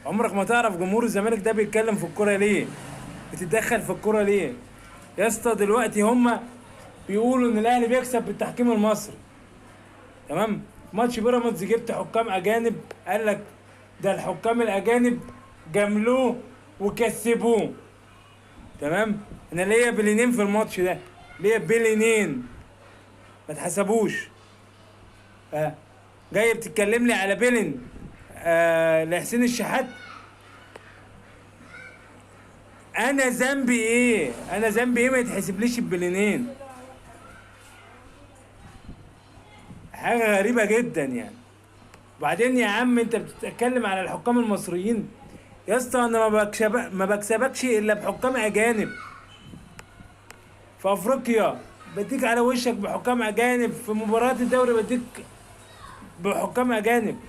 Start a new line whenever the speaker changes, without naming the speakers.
عمرك ما تعرف جمهور الزمالك ده بيتكلم في الكوره ليه، بتتدخل في الكوره ليه. يا اسطى دلوقتي هما بيقولوا ان الاهلي بيكسب بالتحكيم المصري، تمام. ماتش بيراميدز جبت حكام اجانب، قال لك ده الحكام الاجانب جاملوه وكسبوه، تمام. انا ليا بلينين في الماتش ده، ليا بلينين ما اتحسبوش. آه. جاي بتتكلم لي على بيلين لحسين الشحات. انا ذنبي ايه؟ انا ذنبي ايه ما يتحسبليش البلينين؟ حاجه غريبه جدا يعني. وبعدين يا عم انت بتتكلم على الحكام المصريين. يا اسطى انا ما بكسبكش الا بحكام اجانب. في افريقيا بديك على وشك بحكام اجانب، في مباريات الدوري بديك بحكام اجانب.